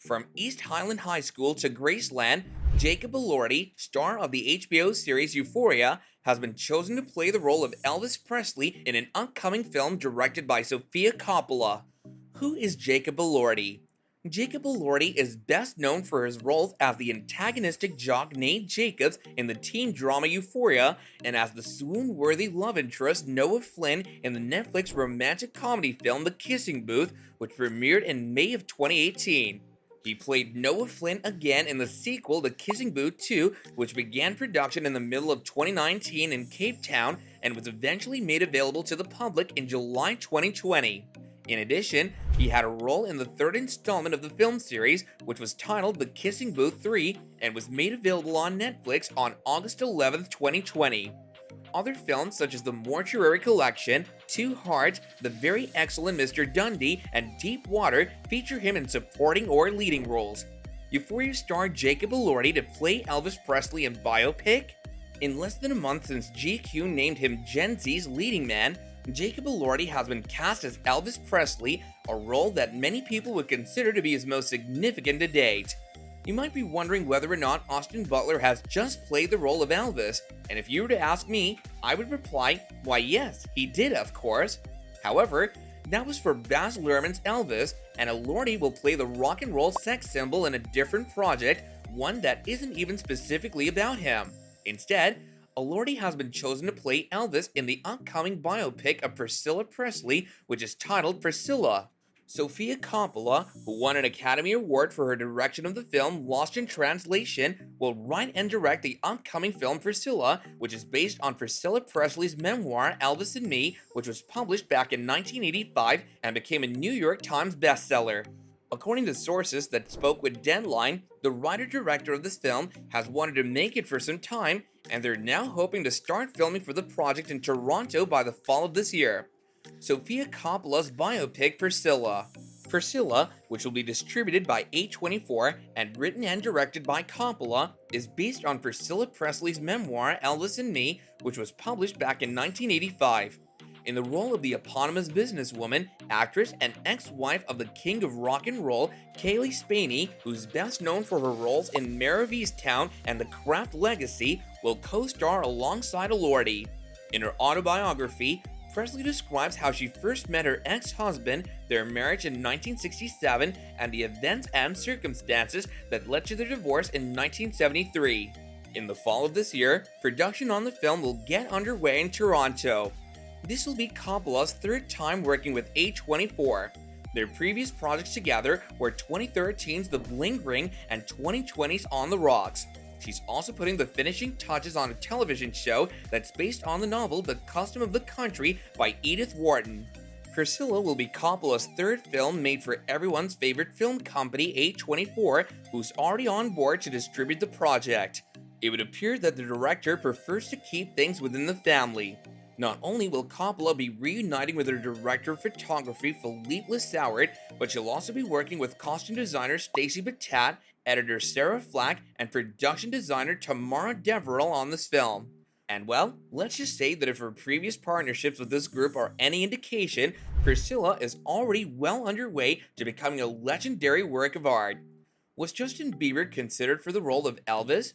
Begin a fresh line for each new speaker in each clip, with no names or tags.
From East Highland High School to Graceland, Jacob Elordi, star of the HBO series Euphoria, has been chosen to play the role of Elvis Presley in an upcoming film directed by Sofia Coppola. Who is Jacob Elordi? Jacob Elordi is best known for his roles as the antagonistic jock Nate Jacobs in the teen drama Euphoria and as the swoon-worthy love interest Noah Flynn in the Netflix romantic comedy film The Kissing Booth, which premiered in May of 2018. He played Noah Flynn again in the sequel The Kissing Booth 2, which began production in the middle of 2019 in Cape Town and was eventually made available to the public in July 2020. In addition, he had a role in the third installment of the film series, which was titled The Kissing Booth 3 and was made available on Netflix on August 11, 2020. Other films such as The Mortuary Collection, Two Hearts, The Very Excellent Mr. Dundee, and Deep Water feature him in supporting or leading roles. Euphoria star Jacob Elordi to play Elvis Presley in Biopic? In less than a month since GQ named him Gen Z's leading man, Jacob Elordi has been cast as Elvis Presley, a role that many people would consider to be his most significant to date. You might be wondering whether or not Austin Butler has just played the role of Elvis, and if you were to ask me, I would reply, why yes, he did of course. However, that was for Baz Luhrmann's Elvis, and Elordi will play the rock and roll sex symbol in a different project, one that isn't even specifically about him. Instead, Elordi has been chosen to play Elvis in the upcoming biopic of Priscilla Presley, which is titled Priscilla. Sofia Coppola, who won an Academy Award for her direction of the film Lost in Translation, will write and direct the upcoming film Priscilla, which is based on Priscilla Presley's memoir Elvis and Me, which was published back in 1985 and became a New York Times bestseller. According to sources that spoke with Deadline, the writer-director of this film has wanted to make it for some time, and they're now hoping to start filming for the project in Toronto by the fall of this year. Sofia Coppola's biopic Priscilla. Priscilla, which will be distributed by A24 and written and directed by Coppola, is based on Priscilla Presley's memoir Elvis and Me, which was published back in 1985. In the role of the eponymous businesswoman, actress, and ex-wife of the king of rock and roll, Kaylee Spaney, who's best known for her roles in Mare of Easttown and The Kraft Legacy, will co-star alongside Elordi. In her autobiography, Presley describes how she first met her ex-husband, their marriage in 1967, and the events and circumstances that led to their divorce in 1973. In the fall of this year, production on the film will get underway in Toronto. This will be Coppola's third time working with A24. Their previous projects together were 2013's The Bling Ring and 2020's On the Rocks. She's also putting the finishing touches on a television show that's based on the novel The Custom of the Country by Edith Wharton. Priscilla will be Coppola's third film made for everyone's favorite film company A24, who's already on board to distribute the project. It would appear that the director prefers to keep things within the family. Not only will Coppola be reuniting with her director of photography Philippe Lessauert, but she'll also be working with costume designer Stacey Batat, editor Sarah Flack, and production designer Tamara Deverell on this film. And well, let's just say that if her previous partnerships with this group are any indication, Priscilla is already well underway to becoming a legendary work of art. Was Justin Bieber considered for the role of Elvis?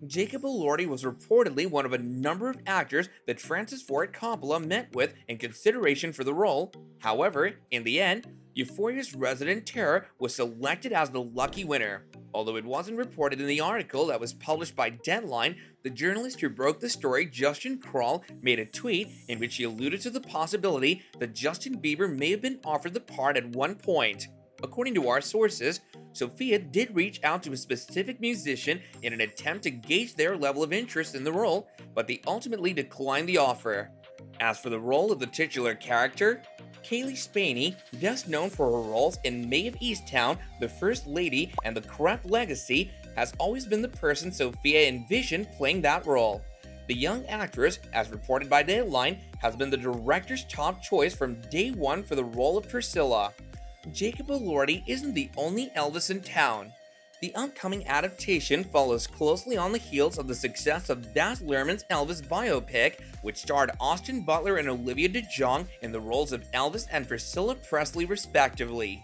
Jacob Elordi was reportedly one of a number of actors that Francis Ford Coppola met with in consideration for the role. However, in the end, Euphoria's resident terror was selected as the lucky winner. Although it wasn't reported in the article that was published by Deadline, the journalist who broke the story, Justin Kroll, made a tweet in which he alluded to the possibility that Justin Bieber may have been offered the part at one point. According to our sources, Sofia did reach out to a specific musician in an attempt to gauge their level of interest in the role, but they ultimately declined the offer. As for the role of the titular character, Kaylee Spaney, best known for her roles in May of Easttown, The First Lady, and The Kraft Legacy, has always been the person Sofia envisioned playing that role. The young actress, as reported by Deadline, has been the director's top choice from day one for the role of Priscilla. Jacob Elordi isn't the only Elvis in town. The upcoming adaptation follows closely on the heels of the success of Baz Luhrmann's Elvis biopic, which starred Austin Butler and Olivia de Jong in the roles of Elvis and Priscilla Presley respectively.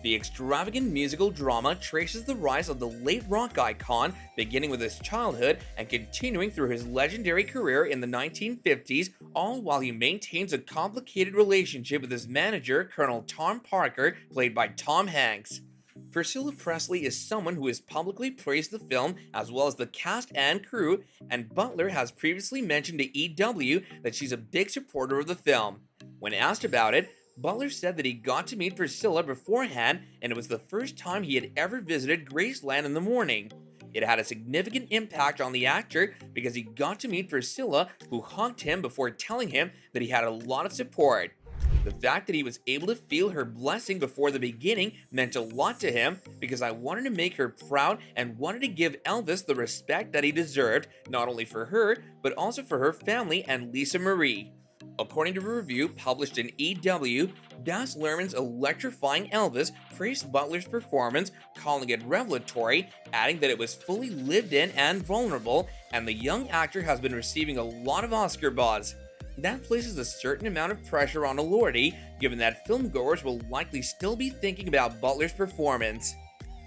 The extravagant musical drama traces the rise of the late rock icon, beginning with his childhood and continuing through his legendary career in the 1950s, all while he maintains a complicated relationship with his manager, Colonel Tom Parker, played by Tom Hanks. Priscilla Presley is someone who has publicly praised the film as well as the cast and crew, and Butler has previously mentioned to EW that she's a big supporter of the film. When asked about it, Butler said that he got to meet Priscilla beforehand and it was the first time he had ever visited Graceland in the morning. It had a significant impact on the actor because he got to meet Priscilla, who hugged him before telling him that he had a lot of support. The fact that he was able to feel her blessing before the beginning meant a lot to him because I wanted to make her proud and wanted to give Elvis the respect that he deserved, not only for her, but also for her family and Lisa Marie. According to a review published in EW, Baz Luhrmann's electrifying Elvis praised Butler's performance, calling it revelatory, adding that it was fully lived in and vulnerable, and the young actor has been receiving a lot of Oscar buzz. That places a certain amount of pressure on Elordi, given that filmgoers will likely still be thinking about Butler's performance.